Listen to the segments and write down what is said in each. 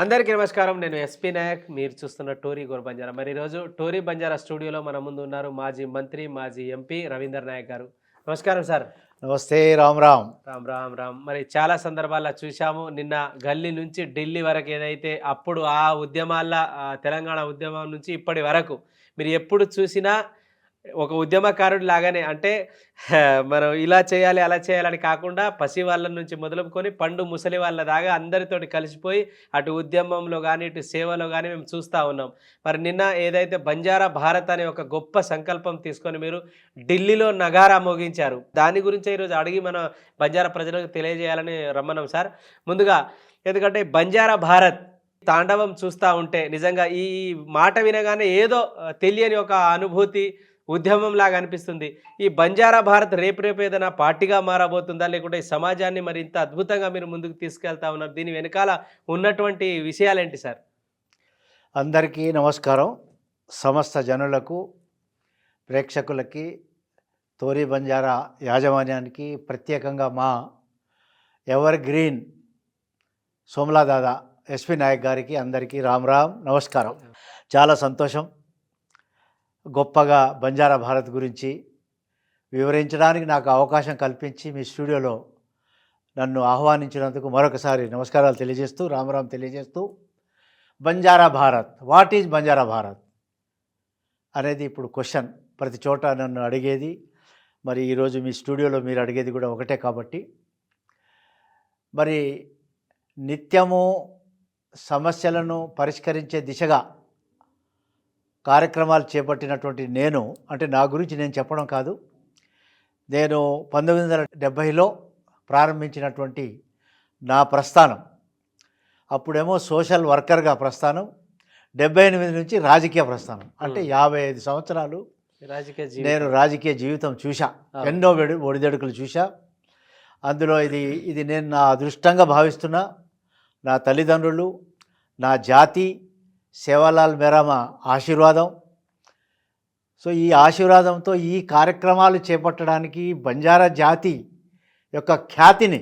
అందరికీ నమస్కారం. నేను ఎస్పీ నాయక్. మీరు చూస్తున్న టోరీ గోర్ బంజారా. మరి ఈరోజు టోరీ బంజారా స్టూడియోలో మన ముందు ఉన్నారు మాజీ మంత్రి, మాజీ ఎంపీ రవీందర్ నాయక్ గారు. నమస్కారం సార్. నమస్తే. రామ్ రామ్. రామ్ రామ్ రామ్. మరి చాలా సందర్భాల్లో చూసాము, నిన్న గల్లీ నుంచి ఢిల్లీ వరకు ఏదైతే అప్పుడు ఆ ఉద్యమాల తెలంగాణ ఉద్యమం నుంచి ఇప్పటి వరకు మీరు ఎప్పుడు చూసినా ఒక ఉద్యమకారుడు లాగానే, అంటే మనం ఇలా చేయాలి అలా చేయాలని కాకుండా పసి వాళ్ళ నుంచి మొదలుకొని పండు ముసలి వాళ్ళ దాకా అందరితోటి కలిసిపోయి అటు ఉద్యమంలో కానీ ఇటు సేవలో కానీ మేము చూస్తూ ఉన్నాం. మరి నిన్న ఏదైతే బంజారా భారత్ అనే ఒక గొప్ప సంకల్పం తీసుకొని మీరు ఢిల్లీలో నగారా మోగించారు, దాని గురించి ఈరోజు అడిగి మన బంజారా ప్రజలకు తెలియజేయాలని రమ్మన్నాం సార్. ముందుగా ఎందుకంటే బంజారా భారత్ తాండవం చూస్తూ ఉంటే నిజంగా ఈ మాట వినగానే ఏదో తెలియని ఒక అనుభూతి, ఉద్యమం లాగా అనిపిస్తుంది. ఈ బంజారా భారత్ రేపు ఏదైనా పార్టీగా మారబోతుందా, లేకుంటే ఈ సమాజాన్ని మరి ఇంత అద్భుతంగా మీరు ముందుకు తీసుకెళ్తా ఉన్నారు, దీని వెనకాల ఉన్నటువంటి విషయాలేంటి సార్? అందరికీ నమస్కారం. సమస్త జనులకు, ప్రేక్షకులకి, టోరీ బంజారా యాజమాన్యానికి, ప్రత్యేకంగా మా ఎవర్ గ్రీన్ సోమలా దాదా ఎస్పీ నాయక్ గారికి అందరికీ రామ్ రామ్, నమస్కారం. చాలా సంతోషం. గొప్పగా బంజారా భారత్ గురించి వివరించడానికి నాకు అవకాశం కల్పించి మీ స్టూడియోలో నన్ను ఆహ్వానించినందుకు మరొకసారి నమస్కారాలు తెలియజేస్తూ, రామ్ తెలియజేస్తూ, బంజారా భారత్, వాట్ ఈజ్ బంజారా భారత్ అనేది ఇప్పుడు క్వశ్చన్ ప్రతి చోట నన్ను అడిగేది. మరి ఈరోజు మీ స్టూడియోలో మీరు అడిగేది కూడా ఒకటే కాబట్టి, మరి నిత్యము సమస్యలను పరిష్కరించే దిశగా కార్యక్రమాలు చేపట్టినటువంటి నేను, అంటే నా గురించి నేను చెప్పడం కాదు, నేను 1970లో ప్రారంభించినటువంటి నా ప్రస్థానం, అప్పుడేమో సోషల్ వర్కర్గా ప్రస్థానం, 78 నుంచి రాజకీయ ప్రస్థానం, అంటే 55 సంవత్సరాలు నేను రాజకీయ జీవితం చూసా. ఎన్నో ఒడిదడుకులు చూసా. అందులో ఇది నేను నా అదృష్టంగా భావిస్తున్నా. నా తల్లిదండ్రులు, నా జాతి, సేవాలాల్ మేరామ ఆశీర్వాదం. సో ఈ ఆశీర్వాదంతో ఈ కార్యక్రమాలు చేపట్టడానికి బంజారా జాతి యొక్క ఖ్యాతిని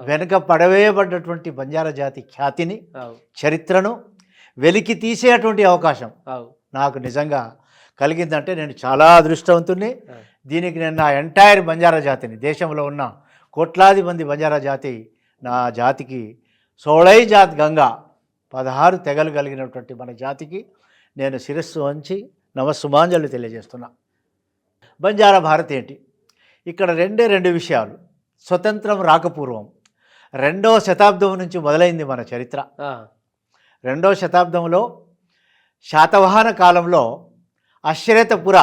వెనుక పడవేయబడ్డటువంటి బంజారా జాతి ఖ్యాతిని, చరిత్రను వెలికి తీసేటువంటి అవకాశం నాకు నిజంగా కలిగిందంటే నేను చాలా అదృష్టవంతుణ్ణి. దీనికి నేను నా ఎంటైర్ బంజారా జాతిని, దేశంలో ఉన్న కోట్లాది మంది బంజారా జాతి, నా జాతికి సోళై జాత్ గంగా 16 తెగలు కలిగినటువంటి మన జాతికి నేను శిరస్సు వంచి నమస్సుమాంజలు తెలియజేస్తున్నా. బంజారా భారత్ ఏంటి? ఇక్కడ రెండు విషయాలు. స్వతంత్రం రాకపూర్వం 2వ శతాబ్దం నుంచి మొదలైంది మన చరిత్ర. 2వ శతాబ్దంలో శాతవాహన కాలంలో Ashretapura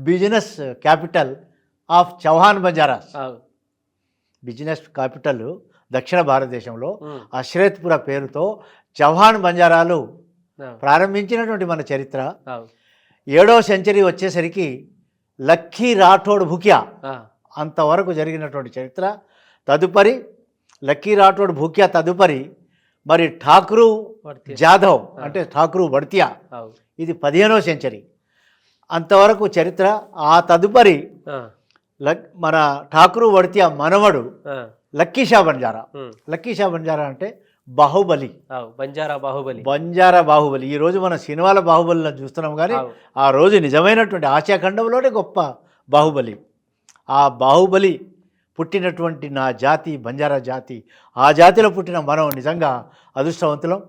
business capital of Chauhan Banjaras, business capital దక్షిణ భారతదేశంలో అశ్రేత్పుర పేరుతో చౌహాన్ బంజారాలు ప్రారంభించినటువంటి మన చరిత్ర. 7వ సెంచరీ వచ్చేసరికి లక్కీ రాఠోడ్ భూక్యా అంతవరకు జరిగినటువంటి చరిత్ర. తదుపరి లక్కీ రాఠోడ్ భూక్యా తదుపరి మరి ఠాక్రూ జాధవ్, అంటే ఠాక్రూ బడ్తియా, ఇది 15వ సెంచరీ అంతవరకు చరిత్ర. ఆ తదుపరి మన ఠాక్రూ బడ్తియా మనవడు లక్కీషా బంజారా. లక్కీషా బంజారా అంటే బాహుబలి, బంజారా బాహుబలి. ఈరోజు మన సినిమాల బాహుబలిలో చూస్తున్నాం, కానీ ఆ రోజు నిజమైనటువంటి ఆసియా ఖండంలోనే గొప్ప బాహుబలి. ఆ బాహుబలి పుట్టినటువంటి నా జాతి బంజారా జాతి, ఆ జాతిలో పుట్టిన మనం నిజంగా అదృష్టవంతులం.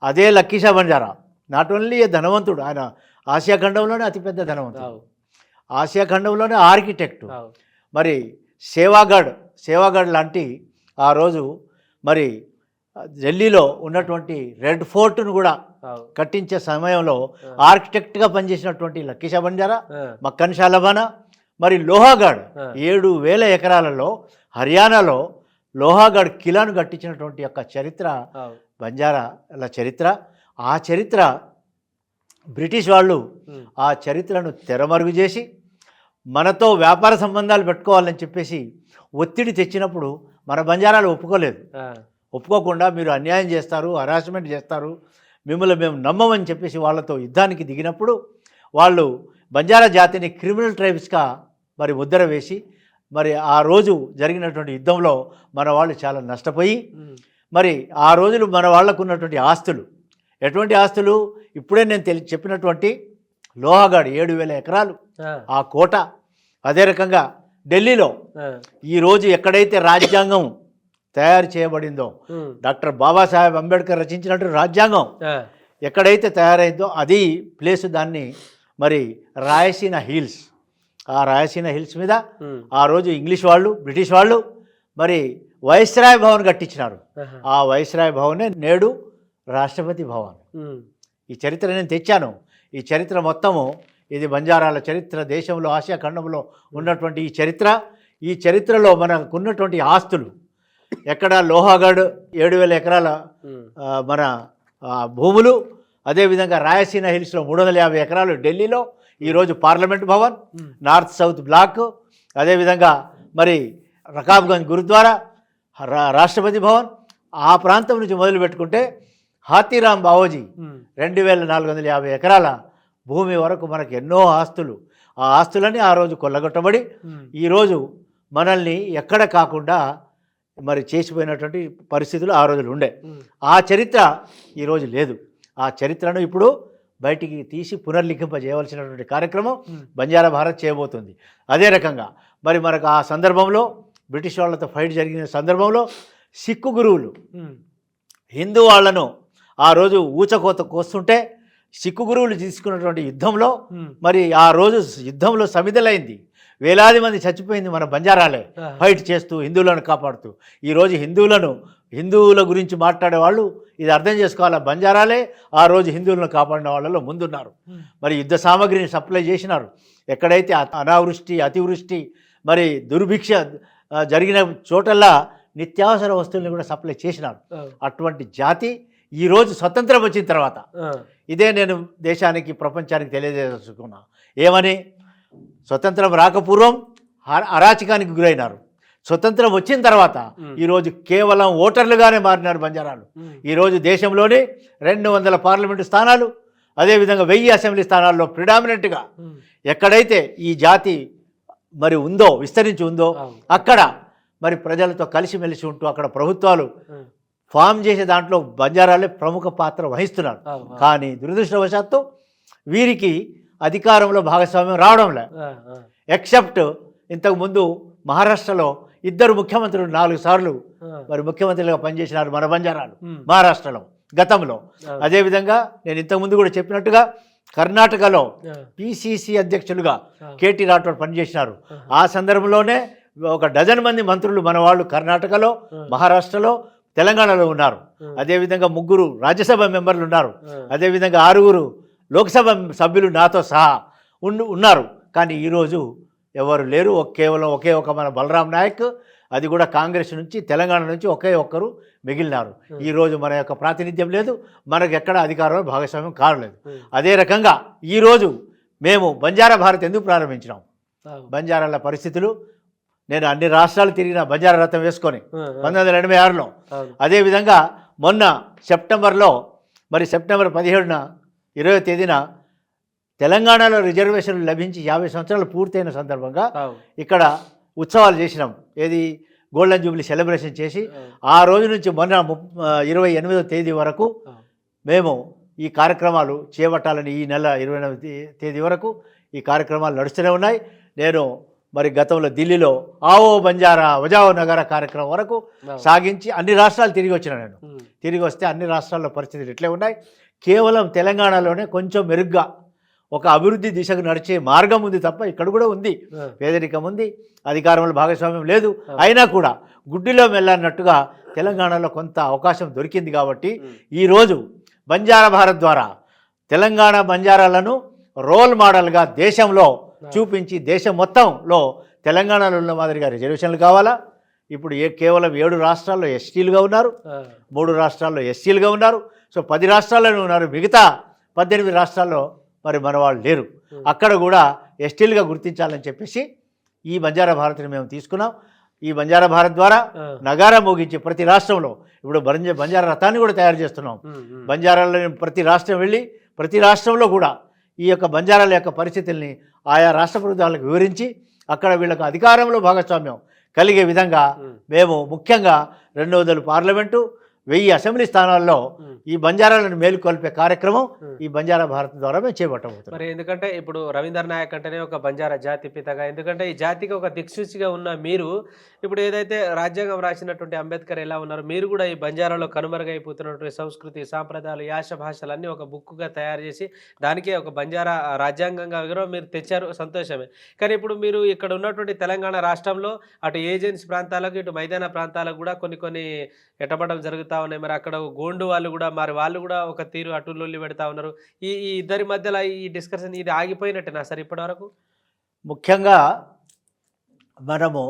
అదే లక్కీషా బంజారా నాట్ ఓన్లీ ధనవంతుడు, ఆయన ఆసియా ఖండంలోనే అతిపెద్ద ధనవంతుడు, ఆసియా ఖండంలోనే ఆర్కిటెక్టు. మరి సేవాగఢ్ లాంటి ఆ రోజు మరి ఢిల్లీలో ఉన్నటువంటి రెడ్ ఫోర్ట్ను కూడా కట్టించే సమయంలో ఆర్కిటెక్ట్గా పనిచేసినటువంటి లక్కీషా బంజారా, మక్కన్ షాలబానా, మరి లోహాగఢ్ 7,000 ఎకరాలలో హర్యానాలో లోహాగఢ్ కిలాను కట్టించినటువంటి యొక్క చరిత్ర బంజారాల చరిత్ర. ఆ చరిత్ర బ్రిటిష్ వాళ్ళు ఆ చరిత్రను తెరమరుగు చేసి మనతో వ్యాపార సంబంధాలు పెట్టుకోవాలని చెప్పేసి ఒత్తిడి తెచ్చినప్పుడు మన బంజారాలు ఒప్పుకోకుండా మీరు అన్యాయం చేస్తారు, హరాస్మెంట్ చేస్తారు, మిమ్మల్ని మేము నమ్మమని చెప్పేసి వాళ్ళతో యుద్ధానికి దిగినప్పుడు వాళ్ళు బంజారా జాతిని క్రిమినల్ ట్రైబ్స్గా మరి ముద్ర వేసి మరి ఆ రోజు జరిగినటువంటి యుద్ధంలో మన వాళ్ళు చాలా నష్టపోయి మరి ఆ రోజులు మన వాళ్ళకు ఉన్నటువంటి ఆస్తులు ఎటువంటి ఆస్తులు, ఇప్పుడే నేను చెప్పినటువంటి లోహగాడ్ 7,000 ఎకరాలు, ఆ కోట. అదే రకంగా ఢిల్లీలో ఈరోజు ఎక్కడైతే రాజ్యాంగం తయారు చేయబడిందో, డాక్టర్ బాబాసాహెబ్ అంబేద్కర్ రచించినట్టు రాజ్యాంగం ఎక్కడైతే తయారైందో అది ప్లేస్, దాన్ని మరి రాయసీన హిల్స్, ఆ రాయసీన హిల్స్ మీద ఆ రోజు ఇంగ్లీష్ వాళ్ళు, బ్రిటిష్ వాళ్ళు మరి వైస్రాయ్ భవన్ కట్టించినారు. ఆ వైస్రాయ్ భవనే నేడు రాష్ట్రపతి భవన్. ఈ చరిత్ర నేను తెచ్చాను. ఈ చరిత్ర మొత్తము ఇది బంజారాల చరిత్ర, దేశంలో ఆసియా ఖండంలో ఉన్నటువంటి ఈ చరిత్రలో మనకున్నటువంటి ఆస్తులు ఎక్కడ లోహాగఢ్ 7,000 ఎకరాల మన భూములు, అదేవిధంగా రాయసీన హిల్స్లో 350 ఎకరాలు ఢిల్లీలో, ఈరోజు parliament Bhavan, north south block, అదేవిధంగా మరి రకాబ్గంజ్ గురుద్వారా, రాష్ట్రపతి భవన్. ఆ ప్రాంతం నుంచి మొదలు పెట్టుకుంటే హాతీరామ్ బావోజీ 2,450 ఎకరాల భూమి వరకు మనకు ఎన్నో ఆస్తులు. ఆ ఆస్తులన్నీ ఆ రోజు కొల్లగొట్టబడి ఈరోజు మనల్ని ఎక్కడ కాకుండా మరి చేసిపోయినటువంటి పరిస్థితులు ఆ రోజులు ఉండే. ఆ చరిత్ర ఈరోజు లేదు. ఆ చరిత్రను ఇప్పుడు బయటికి తీసి పునర్లిఖింపజేయవలసినటువంటి కార్యక్రమం బంజారా భారత్ చేయబోతుంది. అదే రకంగా మరి మనకు ఆ సందర్భంలో బ్రిటిష్ వాళ్ళతో ఫైట్ జరిగిన సందర్భంలో సిక్కు గురువులు హిందూ వాళ్లను ఆ రోజు ఊచకోత కోస్తుంటే సిక్కు గురువులు తీసుకున్నటువంటి యుద్ధంలో మరి ఆ రోజు యుద్ధంలో సమిధలైంది, వేలాది మంది చచ్చిపోయింది మన బంజారాలే, ఫైట్ చేస్తూ హిందువులను కాపాడుతూ. ఈరోజు హిందువుల గురించి మాట్లాడే వాళ్ళు ఇది అర్థం చేసుకోవాలా, బంజారాలే ఆ రోజు హిందువులను కాపాడిన వాళ్ళలో ముందున్నారు. మరి యుద్ధ సామాగ్రిని సప్లై చేసినారు. ఎక్కడైతే అనావృష్టి, అతివృష్టి, మరి దుర్భిక్ష జరిగిన చోటల్లా నిత్యావసర వస్తువులను కూడా సప్లై చేసినారు. అటువంటి జాతి ఈరోజు స్వతంత్రం వచ్చిన తర్వాత ఇదే నేను దేశానికి, ప్రపంచానికి తెలియజేసుకున్నా. ఏమని? స్వతంత్రం రాకపూర్వం అరాచకానికి గురైనారు. స్వతంత్రం వచ్చిన తర్వాత ఈరోజు కేవలం ఓటర్లుగానే మారినారు బంజారాలు. ఈరోజు దేశంలోని 200 పార్లమెంటు స్థానాలు, అదేవిధంగా 1000 అసెంబ్లీ స్థానాల్లో ప్రిడామినెంట్గా ఎక్కడైతే ఈ జాతి మరి ఉందో, విస్తరించి ఉందో, అక్కడ మరి ప్రజలతో కలిసిమెలిసి ఉంటూ అక్కడ ప్రభుత్వాలు ఫామ్ చేసే దాంట్లో బంజారాలే ప్రముఖ పాత్ర వహిస్తున్నారు. కానీ దురదృష్టవశాత్తు వీరికి అధికారంలో భాగస్వామ్యం రావడం లేదు. ఎక్సెప్ట్ ఇంతకుముందు మహారాష్ట్రలో 2 ముఖ్యమంత్రులు 4 సార్లు మరి ముఖ్యమంత్రులుగా పనిచేసినారు మన బంజారాలు మహారాష్ట్రలో గతంలో. అదేవిధంగా నేను ఇంతకుముందు కూడా చెప్పినట్టుగా కర్ణాటకలో పిసిసి అధ్యక్షులుగా కేటీ రాఠోడ్ పనిచేసినారు. ఆ సందర్భంలోనే 1 డజన్ మంది మంత్రులు మన వాళ్ళు కర్ణాటకలో, మహారాష్ట్రలో, తెలంగాణలో ఉన్నారు. అదేవిధంగా 3 రాజ్యసభ మెంబర్లు ఉన్నారు. అదేవిధంగా 6 లోక్సభ సభ్యులు నాతో సహా ఉన్నారు. కానీ ఈరోజు ఎవరు లేరు. కేవలం ఒకే ఒక మన బలరాం నాయక్, అది కూడా కాంగ్రెస్ నుంచి, తెలంగాణ నుంచి ఒకే ఒక్కరు మిగిలినారు. ఈరోజు మన యొక్క ప్రాతినిధ్యం లేదు, మనకు ఎక్కడ అధికారంలో భాగస్వామ్యం కావలేదు. అదే రకంగా ఈరోజు మేము బంజారా భారత్ ఎందుకు ప్రారంభించినాం? బంజారాల పరిస్థితులు, నేను అన్ని రాష్ట్రాలు తిరిగిన బంజారా రథం వేసుకొని 1986లో. అదేవిధంగా మొన్న సెప్టెంబర్లో మరి సెప్టెంబర్ 17న 20వ తేదీన తెలంగాణలో రిజర్వేషన్లు లభించి 50 సంవత్సరాలు పూర్తయిన సందర్భంగా ఇక్కడ ఉత్సవాలు చేసినాం. ఏది గోల్డెన్ జూబ్లీ సెలబ్రేషన్ చేసి ఆ రోజు నుంచి మొన్న 28వ తేదీ వరకు మేము ఈ కార్యక్రమాలు చేపట్టాలని, ఈ నెల 29వ తేదీ వరకు ఈ కార్యక్రమాలు నడుస్తూనే ఉన్నాయి. నేను మరి గతంలో ఢిల్లీలో ఆవో బంజారా వజావో నగర కార్యక్రమం వరకు సాగించి అన్ని రాష్ట్రాలు తిరిగి వచ్చిన. నేను తిరిగి వస్తే అన్ని రాష్ట్రాల్లో పరిస్థితులు ఇట్లే ఉన్నాయి. కేవలం తెలంగాణలోనే కొంచెం మెరుగ్గా ఒక అభివృద్ధి దిశకు నడిచే మార్గం ఉంది తప్ప ఇక్కడ కూడా ఉంది, పేదరికం ఉంది, అధికారంలో భాగస్వామ్యం లేదు. అయినా కూడా గుడ్డిలో వెళ్ళన్నట్టుగా తెలంగాణలో కొంత అవకాశం దొరికింది. కాబట్టి ఈరోజు బంజారా భారత్ ద్వారా తెలంగాణ బంజారాలను రోల్ మోడల్గా దేశంలో చూపించి దేశం మొత్తంలో తెలంగాణలో ఉన్న మాదిరిగా రిజర్వేషన్లు కావాలా. ఇప్పుడు కేవలం 7 రాష్ట్రాల్లో ఎస్టీలుగా ఉన్నారు, 3 రాష్ట్రాల్లో ఎస్సీలుగా ఉన్నారు. సో 10 రాష్ట్రాల్లోనే ఉన్నారు. మిగతా 18 రాష్ట్రాల్లో మరి మన వాళ్ళు లేరు. అక్కడ కూడా ఎస్టీలుగా గుర్తించాలని చెప్పేసి ఈ బంజారా భారత్ని మేము తీసుకున్నాం. ఈ బంజారా భారత్ ద్వారా నగారా మోగించి ప్రతి రాష్ట్రంలో ఇప్పుడు బంజారా రథాన్ని కూడా తయారు చేస్తున్నాం. బంజారాలో ప్రతి రాష్ట్రం వెళ్ళి ప్రతి రాష్ట్రంలో కూడా ఈ యొక్క బంజారాల యొక్క పరిస్థితుల్ని ఆయా రాష్ట్ర ప్రభుత్వాలకు వివరించి అక్కడ వీళ్ళకు అధికారంలో భాగస్వామ్యం కలిగే విధంగా మేము ముఖ్యంగా 200 పార్లమెంటు, 1000 అసెంబ్లీ స్థానాల్లో ఈ బంజారాలను మేలుకొల్పే కార్యక్రమం ఈ బంజారా భారత్ ద్వారా మేము చేపట్టబోతున్నాం. మరి ఎందుకంటే ఇప్పుడు రవీంద్ర నాయక్ అంటేనే ఒక బంజారా జాతి పితగా, ఎందుకంటే ఈ జాతికి ఒక దిక్సూచిగా ఉన్న మీరు ఇప్పుడు ఏదైతే రాజ్యాంగం రాసినటువంటి అంబేద్కర్ ఎలా ఉన్నారు, మీరు కూడా ఈ బంజారాలో కనుమరుగైపోతున్నటువంటి సంస్కృతి సాంప్రదాయాలు యాస భాషలు అన్నీ ఒక బుక్గా తయారు చేసి దానికే ఒక బంజారా రాజ్యాంగంగా మీరు తెచ్చారు, సంతోషమే. కానీ ఇప్పుడు మీరు ఇక్కడ ఉన్నటువంటి తెలంగాణ రాష్ట్రంలో అటు ఏజెన్సీ ప్రాంతాలకు ఇటు మైదాన ప్రాంతాలకు కూడా కొన్ని ఎటపడం జరుగుతూ ఉన్నాయి. మరి అక్కడ గోండు వాళ్ళు కూడా మరి వాళ్ళు కూడా ఒక తీరు అటు లొల్లి పెడతా ఉన్నారు. ఈ ఈ ఇద్దరి మధ్యలో ఈ డిస్కషన్ ఇది ఆగిపోయినట్టేనా సార్ ఇప్పటి వరకు? ముఖ్యంగా మనము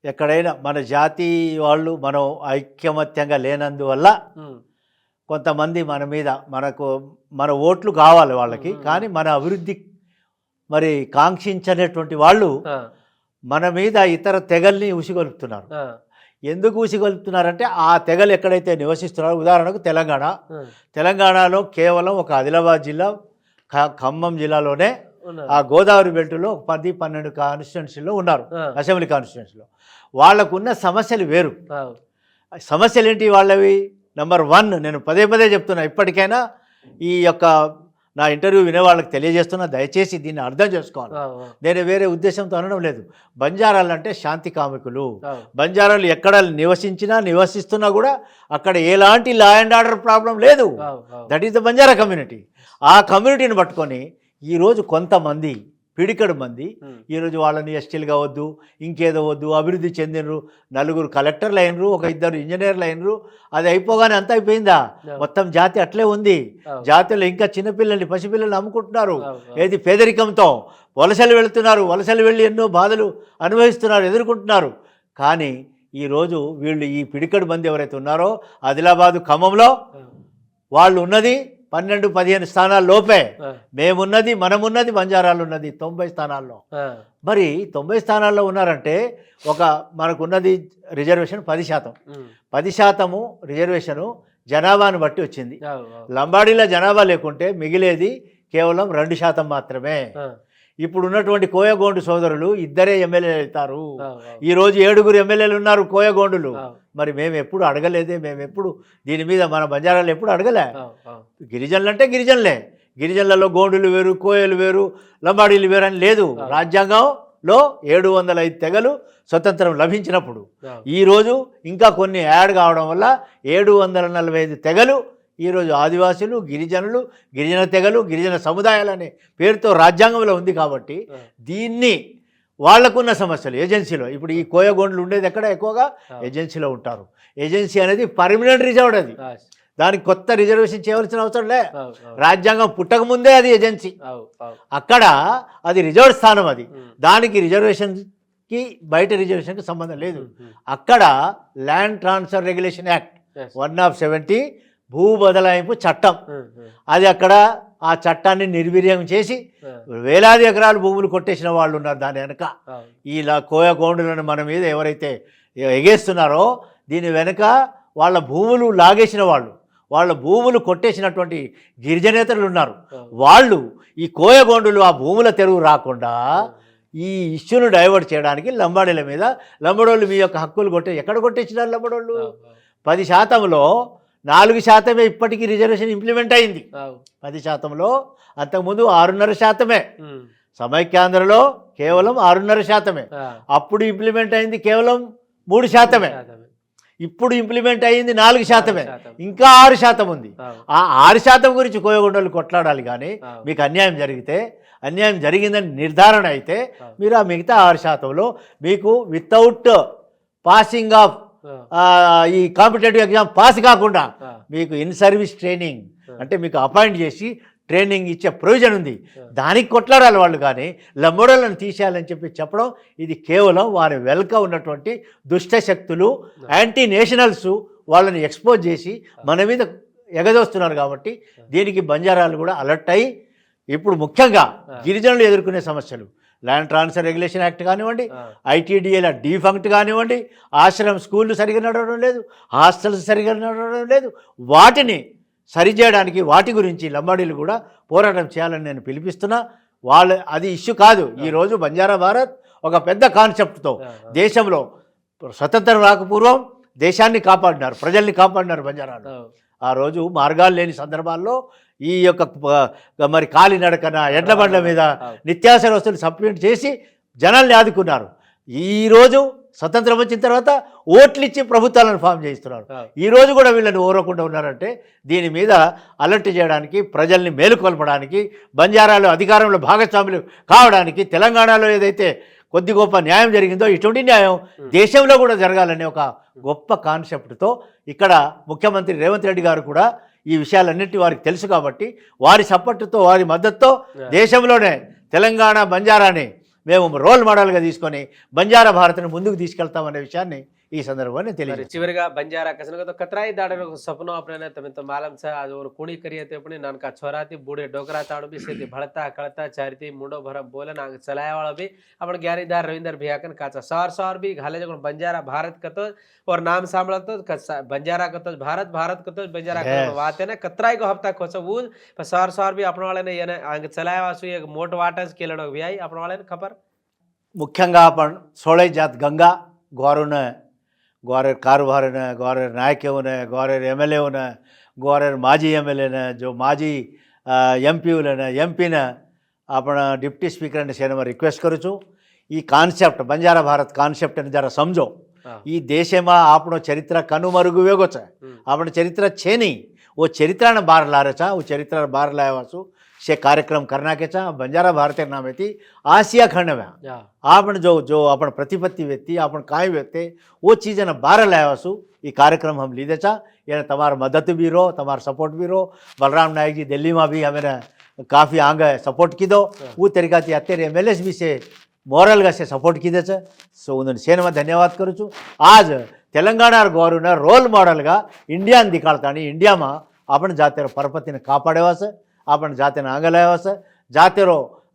ఎక్కడైనా మన జాతి వాళ్ళు మనం ఐక్యమత్యంగా లేనందువల్ల కొంతమంది మన మీద మన ఓట్లు కావాలి వాళ్ళకి, కానీ మన అభివృద్ధి మరి కాంక్షించనేటువంటి వాళ్ళు మన మీద ఇతర తెగల్ని ఉసిగొలుపుతున్నారు. ఎందుకు ఉసిగొలుపుతున్నారంటే ఆ తెగలు ఎక్కడైతే నివసిస్తున్నారో, ఉదాహరణకు తెలంగాణలో కేవలం ఒక ఆదిలాబాద్ జిల్లా ఖమ్మం జిల్లాలోనే ఆ గోదావరి బెల్టులో 10-12 కాన్స్టిట్యున్సీలో ఉన్నారు, అసెంబ్లీ కాన్స్టిట్యున్సీలో. వాళ్ళకున్న సమస్యలు వేరు. సమస్యలు ఏంటి వాళ్ళవి? నెంబర్ 1, నేను పదే చెప్తున్నా, ఇప్పటికైనా ఈ యొక్క నా ఇంటర్వ్యూ వినే వాళ్ళకి తెలియజేస్తున్నా, దయచేసి దీన్ని అర్థం చేసుకోవాలి. నేను వేరే ఉద్దేశంతో అనడం లేదు. బంజారాలు అంటే శాంతి కామికులు. బంజారాలు ఎక్కడ నివసిస్తున్నా కూడా అక్కడ ఎలాంటి లా అండ్ ఆర్డర్ ప్రాబ్లం లేదు. That is the Banjara community. ఆ కమ్యూనిటీని పట్టుకొని ఈరోజు కొంతమంది పిడికడు మంది ఈరోజు వాళ్ళని ఎస్టీలుగా వద్దు, ఇంకేదో వద్దు, అభివృద్ధి చెందినరు, 4 కలెక్టర్లు అయినరు, 1-2 ఇంజనీర్లు అయినరు. అది అయిపోగానే అంత అయిపోయిందా? మొత్తం జాతి అట్లే ఉంది. జాతిలో ఇంకా చిన్నపిల్లల్ని పసిపిల్లల్ని అమ్ముకుంటున్నారు. ఏది పేదరికంతో వలసలు వెళుతున్నారు. వలసలు వెళ్ళి ఎన్నో బాధలు అనుభవిస్తున్నారు, ఎదుర్కొంటున్నారు. కానీ ఈరోజు వీళ్ళు ఈ పిడికడు మంది ఎవరైతే ఉన్నారో ఆదిలాబాదు ఖమ్మంలో వాళ్ళు ఉన్నది 12-15 స్థానాల లోపే. మనమున్నది బంజారాలు ఉన్నది 90 స్థానాల్లో. మరి 90 స్థానాల్లో ఉన్నారంటే మనకున్నది రిజర్వేషన్ 10%. 10% రిజర్వేషను జనాభాను బట్టి వచ్చింది. లంబాడీల జనాభా లేకుంటే మిగిలేది కేవలం 2% మాత్రమే. ఇప్పుడు ఉన్నటువంటి కోయగోండు సోదరులు 2 ఎమ్మెల్యేలు అవుతారు. ఈరోజు 7 ఎమ్మెల్యేలు ఉన్నారు కోయగోండులు. మరి మేము ఎప్పుడు అడగలేదే, మేము ఎప్పుడు దీని మీద మన బంజారాలు ఎప్పుడు అడగలే. గిరిజనులు అంటే గిరిజనులే, గిరిజనులలో గోండులు వేరు, కోయలు వేరు, లంబాడీలు వేరు అని లేదు. రాజ్యాంగంలో 705 తెగలు స్వతంత్రం లభించినప్పుడు ఈరోజు ఇంకా కొన్ని యాడ్ కావడం వల్ల 745 తెగలు ఈరోజు ఆదివాసులు, గిరిజనులు, గిరిజన తెగలు, గిరిజన సముదాయాలనే పేరుతో రాజ్యాంగంలో ఉంది. కాబట్టి దీన్ని వాళ్లకున్న సమస్యలు ఏజెన్సీలో, ఇప్పుడు ఈ కోయగోండ్లు ఉండేది ఎక్కడ ఎక్కువగా ఏజెన్సీలో ఉంటారు. ఏజెన్సీ అనేది పర్మనెంట్ రిజర్వ్డ్, అది దానికి కొత్త రిజర్వేషన్ చేయవలసిన అవసరం లే. రాజ్యాంగం పుట్టకముందే అది ఏజెన్సీ, అక్కడ అది రిజర్వ్డ్ స్థానం. అది దానికి రిజర్వేషన్కి బయట రిజర్వేషన్కి సంబంధం లేదు. అక్కడ ల్యాండ్ ట్రాన్స్ఫర్ రెగ్యులేషన్ యాక్ట్ 1/70 భూ బదలాయింపు చట్టం, అది అక్కడ ఆ చట్టాన్ని నిర్వీర్యం చేసి వేలాది ఎకరాలు భూములు కొట్టేసిన వాళ్ళు ఉన్నారు. దాని వెనక ఇలా కోయగోండులను మన మీద ఎవరైతే ఎగేస్తున్నారో దీని వెనక వాళ్ళ భూములు లాగేసిన వాళ్ళు, వాళ్ళ భూములు కొట్టేసినటువంటి గిరిజనేతలు ఉన్నారు. వాళ్ళు ఈ కోయగోండులు ఆ భూముల తెరువు రాకుండా ఈ ఇష్యూను డైవర్ట్ చేయడానికి లంబాడీల మీద, లంబడోళ్ళు మీ యొక్క హక్కులు ఎక్కడ కొట్టేసినారు లంబడోళ్ళు? 10%లో 4% ఇప్పటికీ రిజర్వేషన్ ఇంప్లిమెంట్ అయింది. 10%లో అంతకుముందు 6.5%. సమైక్యాంధ్రలో కేవలం 6.5%. అప్పుడు ఇంప్లిమెంట్ అయింది కేవలం 3%. ఇప్పుడు ఇంప్లిమెంట్ అయింది 4%. ఇంకా 6% ఉంది. ఆ 6% గురించి కోయగొండలు కొట్లాడాలి. కానీ మీకు అన్యాయం జరిగిందని నిర్ధారణ అయితే మీరు ఆ మిగతా 6%లో మీకు వితౌట్ పాసింగ్ ఆఫ్ ఈ కాంపిటేటివ్ ఎగ్జామ్ పాస్ కాకుండా మీకు ఇన్ సర్వీస్ ట్రైనింగ్ అంటే మీకు అపాయింట్ చేసి ట్రైనింగ్ ఇచ్చే ప్రొవిజన్ ఉంది. దానికి కొట్లాడాలి వాళ్ళు. కానీ లంబోడోళ్ళని తీసేయాలని చెప్పడం ఇది కేవలం వారి వెనుక ఉన్నటువంటి దుష్ట శక్తులు, యాంటీ నేషనల్స్ వాళ్ళని ఎక్స్పోజ్ చేసి మన మీద ఎగదోస్తున్నారు. కాబట్టి దీనికి బంజారాలు కూడా అలర్ట్ అయ్యి ఇప్పుడు ముఖ్యంగా గిరిజనులు ఎదుర్కొనే సమస్యలు, ల్యాండ్ ట్రాన్స్ఫర్ రెగ్యులేషన్ యాక్ట్ కానివ్వండి, ఐటీడీఏల డీఫంక్ట్ కానివ్వండి, ఆశ్రమం స్కూళ్ళు సరిగా నడవడం లేదు, హాస్టల్స్ సరిగా నడవడం లేదు, వాటిని సరిచేయడానికి వాటి గురించి లంబాడీలు కూడా పోరాటం చేయాలని నేను పిలిపిస్తున్నా. అది ఇష్యూ కాదు. ఈరోజు బంజారా భారత్ ఒక పెద్ద కాన్సెప్ట్తో దేశంలో స్వతంత్రం రాకపూర్వం దేశాన్ని కాపాడినారు, ప్రజల్ని కాపాడినారు బంజారాలు. ఆ రోజు మార్గాలు లేని సందర్భాల్లో ఈ యొక్క మరి కాలినడకన ఎడ్ల బండ్ల మీద నిత్యావసర వస్తువులు సప్లిమెంట్ చేసి జనాల్ని ఆదుకున్నారు. ఈరోజు స్వతంత్రం వచ్చిన తర్వాత ఓట్లు ఇచ్చి ప్రభుత్వాలను ఫామ్ చేయిస్తున్నారు. ఈరోజు కూడా వీళ్ళని ఓరకుండా ఉన్నారంటే దీని మీద అలర్ట్ చేయడానికి, ప్రజల్ని మేలుకొల్పడానికి, బంజారాలు అధికారంలో భాగస్వాములు కావడానికి, తెలంగాణలో ఏదైతే కొద్ది గొప్ప న్యాయం జరిగిందో ఇటువంటి న్యాయం దేశంలో కూడా జరగాలనే ఒక గొప్ప కాన్సెప్ట్తో ఇక్కడ ముఖ్యమంత్రి రేవంత్ రెడ్డి గారు కూడా ఈ విషయాలన్నింటి వారికి తెలుసు కాబట్టి వారి సపోర్టుతో, వారి మద్దతుతో దేశంలోనే తెలంగాణ బంజారాని మేము రోల్ మోడల్గా తీసుకొని బంజారా భారత్ని ముందుకు తీసుకెళ్తామనే విషయాన్ని ఈ संदर्भ में चिवरगा बंजारा कसनगा तो कतराई दाड़े सपनो अपने तमें तो मालूम छ आज और कुणी करिए ते अपने नानका छोरा थी बूढ़े डोकरा ताड़ो भी से भड़ता कड़ता चारिती मुंडो भर बोले ना चलाया वाला भी अपन ग्यारीदार रविंदर भियाकन काचा सौर सौर भी घाले जो बंजारा भारत कतो और नाम सांभळा तो बंजारा कतो भारत भारत कतो बंजारा कतो वाते ना कतराई को हफ्ता खोचो वो सौर सौर भी अपन वाले ने याने आंग चलाया वासु एक मोट वाटस केलडो भी आई अपन वाले ने खबर मुख्यंगा अपन सोळे जात गंगा गौरव ग्वारेर कारभार ग्वारेर नायक ग्वारेर एमएलए ग्वारेर माजी एमएलए जो माजी एमपी एमपी आपण डिप्टी स्पीकर ने सेने में रिक्वेस्ट करूँ छूँ ई कॉन्सेप्ट बंजारा भारत कॉन्सेप्ट ने जरा समझो ई देश में आपणो चरित्र कनुमरुगु वेगो छे आपण चरित्र छे नहीं वो चरित्र ने बहार लारे छा वो चरित्र बहार लाया छू से कार्यक्रम करना के चा बंजारा भारतीय नामे थी आसिया खंड में आपण जो आपण प्रतिपत्ति व्यक्ति आपण काय व्यक्ति वो चीज़ ने बहार लाया छू ये कार्यक्रम हम लीधे छा ये तमार मदद भी रो तमार सपोर्ट भी रो बलराम नायक जी दिल्ली में भी हमें काफ़ी आगे सपोर्ट की दो वो तरीका थी अत्यारे एमएलएस भी से मोरल गा से सपोर्ट की दे सो उन्होंने सेन में धन्यवाद करूँ छूँ आज तेलंगाणा गौरव रोल मॉडल का इंडिया दिखाड़ता इंडिया में आपण जाते परपति ने कापाड़ेवा से आपण जाते आगे लाया से जाते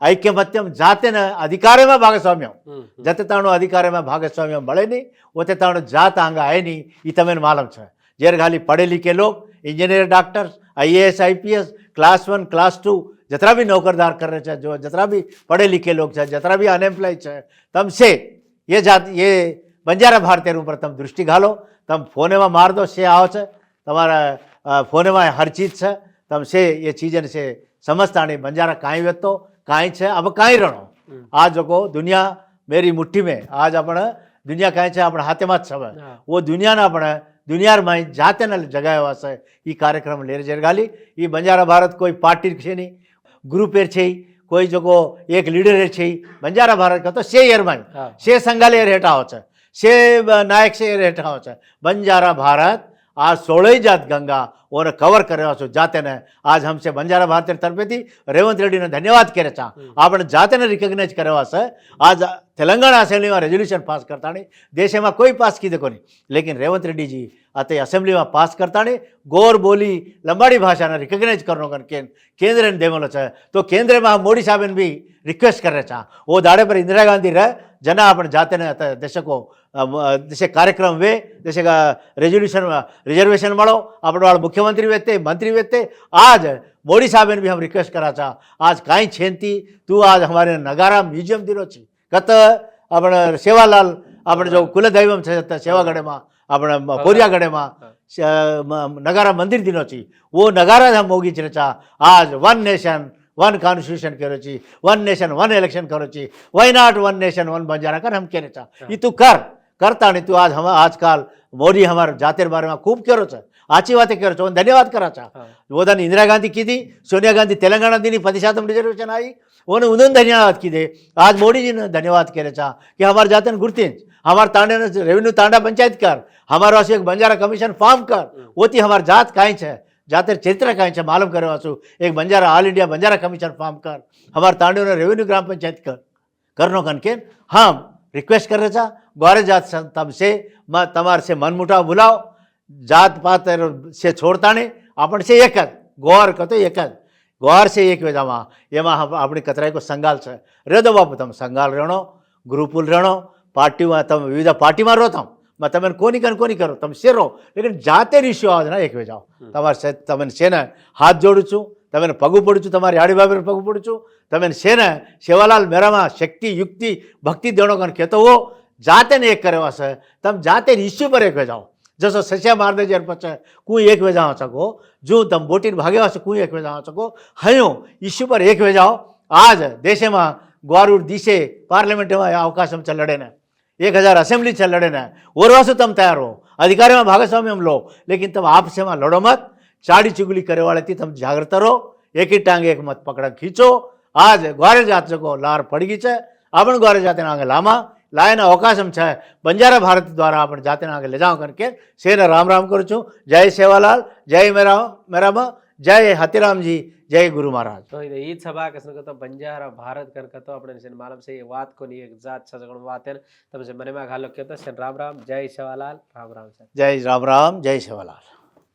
ऐक्यमत्यम जाते अधिकार में भागस्वाम्यम जते ताणु अधिकार में भागस्वाम्यम बड़े नहीं वो ताणु जात आंगा आए नहीं ये तमें मालूम है जेर खाली पढ़े लिखे लोग engineer doctors IAS IPS class 1 class 2 जतरा भी नौकरदार कर रहे हैं जो जतरा भी पढ़े लिखे लोग हैं जतरा भी अनएम्प्लॉयड है तम से ये जात ये बंजारा भारतीय ऊपर तम दृष्टि घालो तम फोने में मार दो से आओ छे तमारा फोने में हर चीज़ है तम से ये चीज़न से समझता नहीं बंजारा काई व्यतो काई छे अब काई रणो आज को दुनिया मेरी मुट्ठी में आज अपन दुनिया काई छे अपन हाथे में सब वो दुनिया ना अपन दुनिया में जाते न जगह वास ये कार्यक्रम ले जरगाली ये बंजारा भारत कोई पार्टी छे नहीं ग्रुपेर छे कोई जो एक लीडर छे बंजारा भारत का तो से एयरमैन से संगाले हेठा हो से नायक से हेठा हो बंजारा भारत आज 16 जात गंगा और कवर करे जाते ने आज हमसे बंजारा भारतीय तरफे थी रेवंत रेड्डी ने धन्यवाद करे चा आप जाते ने रिकग्नाइज करे आज तेलंगाना असेंबली में रेजोल्यूशन पास करता नहीं देश में कोई पास की देखो नहीं लेकिन रेवंत रेड्डी जी अते असेंबली में पास करता नहीं गोर बोली लंबाड़ी भाषा ने रिकग्नाइज करनो केंद्र ने देवलो है तो केंद्र में मोदी साहब भी रिक्वेस्ट कर रहे चा वो दाड़े पर इंदिरा गांधी रह जना अपन जाते ने देश को जैसे कार्यक्रम वे जैसे रेजोल्यूशन रिजर्वेशन मलो अपन वाला मुख्यमंत्री वेते मंत्री वेते आज मोदी साहब ने भी हम रिक्वेस्ट करा चा आज कहीं छेनती तू आज हमारे नगारा म्यूजियम दिनो छी कत अपन सेवालाल अपन जो कुलदैवम छे सेवागढ़ में अपन कोरियागढ़ में नगारा मंदिर दिनो छी वो नगारा हम मोगी चा आज वन नेशन वन कॉन्स्टिट्यूशन करो ची वन नेशन वन इलेक्शन करो ची why not one nation one Banjara कर हम कहने चा ये तू करता नहीं तू आज हम आजकल मोदी हमारे जातिर बारे में खूब करो चा आची बातें करो चा धन्यवाद करा चा वो दिन इंदिरा गांधी की थी सोनिया गांधी तेलंगाना दी 10% रिजर्वेशन आई उन्होंने धन्यवाद की दे आज मोदी जी ने धन्यवाद करे चा कि हमारे जाते ने गुर्तिंच हमारे तांडे रेवेन्यू तांडा पंचायत कर हमारे वास एक बंजारा कमीशन फॉर्म कर वो थी हमारे जात काई है जाते चरित्र कहीं मालूम करे वासु एक Banjara all India Banjara commission form कर हमारे तांडे ने रेवेन्यू ग्राम पंचायत करनो कनके हम रिक्वेस्ट कर रहे था गौरे जात तब से तमार से मन मुटाव बुलाओ जात पात से छोड़ता नहीं अपन से एक गौर का तो एक गौर से एक वेजामा एमा अपनी कतराई को संगाल है रे दो बापू तम संगाल रणो ग्रुपुल रणो पार्टी में तम विविध पार्टी में रोता मैं तमें कोनी करो तम से रो लेकिन जाते ऋषि आज ना एक वे जाओ तमार से तमें सेना हाथ जोड़ू छू तमें पगू पड़ू छू तमारी आड़ी बाबी पगू पड़ू छू तमें सेना सेवालाल मेरा में शक्ति युक्ति भक्ति देणो कन कहते वो जाते ने एक करे वास तम जाते ऋषि पर एक वे जाओ जसो सस्या मार्दै जेर पछि कुँ एक वे जाओ सको जो तम बोटिन भागे वास कुँ एक वे जाओ सको हयो इश्यू पर एक वे जाओ आज देशमा ग्वारूर दिशे पार्लियामेंटमा अवकाशम चल लड़े न 1000 असेंबली चल लड़े न ओरवासु तम तैयार हो अधिकारी में भागस्वाम्य हम लो लेकिन तब आपसे में लड़ो मत चाड़ी चुगली करे वाले थी तम जागृत रहो एक ही टांगे एक मत पकड़ा खींचो आज ग्वारे जात को लार पड़गी छे आपण ग्वारे जाते आगे लामा लायन अवकाशम है बंजारा भारत द्वारा अपन जाते आगे ले जाओ करके सेन राम राम करूँ छूँ जय सेवालाल जय मेराम जय हतीराम जी जय गुरु महाराज तो ई सभा कसनकतो बंजारा भारत कनकतो अपने सेन मालूम से बात को नहीं एक जात सजगण बात है तब से मने में घालो के तो सेन राम राम जय सेवालाल राम राम जय राम राम जय सेवालाल।